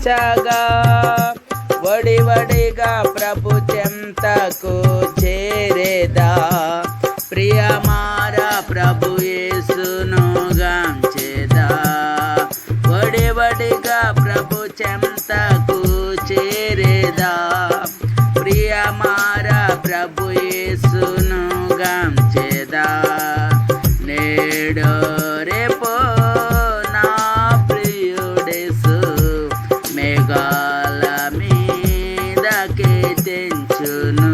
స్థుతించగా వడి వడిగా ప్రభు చెంతకు చేరేదా ప్రియమార ప్రభు యేసును గాంచెదా వడి వడిగా ప్రభు చెంతకు చేరేదా ప్రియమార ప్రభు యేసును గాంచెదా నేడు రేపో నా ప్రియుడేసు మేఘాల మీదకి తెంచును